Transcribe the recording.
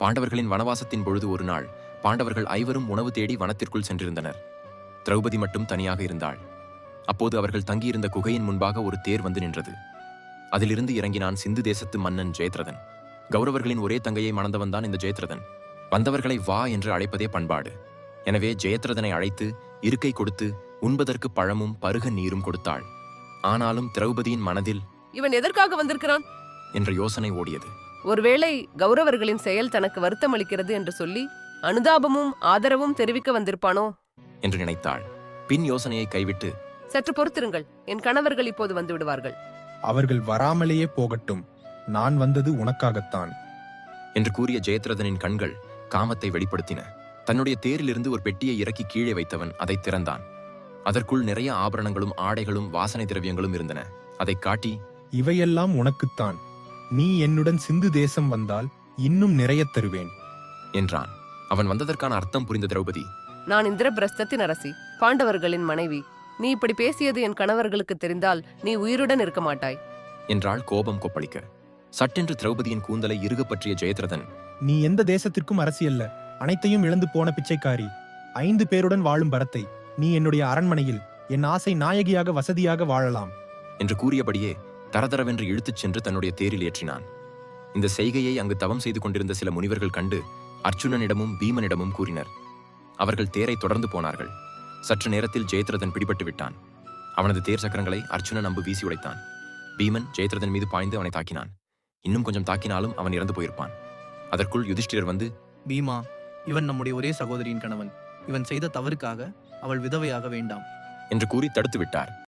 பாண்டவர்களின் வனவாசத்தின் பொழுது ஒரு நாள் பாண்டவர்கள் ஐவரும் உணவு தேடி வனத்திற்குள் சென்றிருந்தனர். திரௌபதி மட்டும் தனியாக இருந்தாள். அப்போது அவர்கள் தங்கியிருந்த குகையின் முன்பாக ஒரு தேர் வந்து நின்றது. அதிலிருந்து இறங்கினான் சிந்து தேசத்து மன்னன் ஜெயத்ரதன். கௌரவர்களின் ஒரே தங்கையை மணந்தவன்தான் இந்த ஜெயத்ரதன். வந்தவர்களை வா என்று அழைப்பதே பண்பாடு. எனவே ஜெயத்ரதனை அழைத்து இருக்கை கொடுத்து உண்பதற்கு பழமும் பருக நீரும் கொடுத்தாள். ஆனாலும் திரௌபதியின் மனதில் இவன் எதற்காக வந்திருக்கிறான் என்ற யோசனை ஓடியது. ஒருவேளை கௌரவர்களின் செயல் தனக்கு வருத்தம் அளிக்கிறது என்று சொல்லி அனுதாபமும் ஆதரவும் தெரிவிக்க வந்திருப்பானோ என்று நினைத்தாள். பின் யோசனையை கைவிட்டு, சற்று பொறுத்திருங்கள், என் கணவர்கள் இப்போது வந்து விடுவார்கள். அவர்கள் வராமலேயே போகட்டும், நான் வந்தது உனக்காகத்தான் என்று கூறிய ஜெயத்ரதனின் கண்கள் காமத்தை வெளிப்படுத்தின. தன்னுடைய தேரிலிருந்து ஒரு பெட்டியை இறக்கி கீழே வைத்தவன் அதை திறந்தான். அதற்குள் நிறைய ஆபரணங்களும் ஆடைகளும் வாசனை திரவியங்களும் இருந்தன. அதை காட்டி, இவையெல்லாம் உனக்குத்தான். நீ என்னுடன் சிந்து தேசம் வந்தால் இன்னும் நிறைய தருவேன் என்றான். அவன் வந்ததற்கான அர்த்தம் புரிந்த திரௌபதி, நான் இந்திரபிரஸ்தத்தின் அரசி, பாண்டவர்களின் மனைவி. நீ இப்படி பேசியது என் கணவர்களுக்கு தெரிந்தால் நீ உயிருடன் இருக்க மாட்டாய் என்றாள் கோபம் கொப்பளிக்க. சட்டென்று திரௌபதியின் கூந்தலை இறுக பற்றிய ஜெயத்ரதன், நீ எந்த தேசத்திற்கும் அரசியல்ல, அனைத்தையும் இழந்து போன பிச்சைக்காரி. 5 பேருடன் வாழும் பரத்தை நீ என்னுடைய அரண்மனையில் என் ஆசை நாயகியாக வசதியாக வாழலாம் என்று கூறியபடியே தரதரவென்று இழுத்துச் சென்று தன்னுடைய தேரில் ஏற்றினான். இந்த செய்கையை அங்கு தவம் செய்து கொண்டிருந்த சில முனிவர்கள் கண்டு அர்ச்சுனனிடமும் பீமனிடமும் கூறினர். அவர்கள் தேரை தொடர்ந்து போனார்கள். சற்று நேரத்தில் ஜெயத்ரதன் பிடிபட்டு விட்டான். அவனது தேர் சக்கரங்களை அர்ச்சுனன் அம்பு வீசி உடைத்தான். பீமன் ஜெயத்ரதன் மீது பாய்ந்து அவனை தாக்கினான். இன்னும் கொஞ்சம் தாக்கினாலும் அவன் இறந்து போயிருப்பான். அதற்குள் யுதிஷ்டிரர் வந்து, பீமா, இவன் நம்முடைய ஒரே சகோதரியின் கணவன். இவன் செய்த தவறுக்காக அவள் விதவையாக வேண்டாம் என்று கூறி தடுத்து விட்டார்.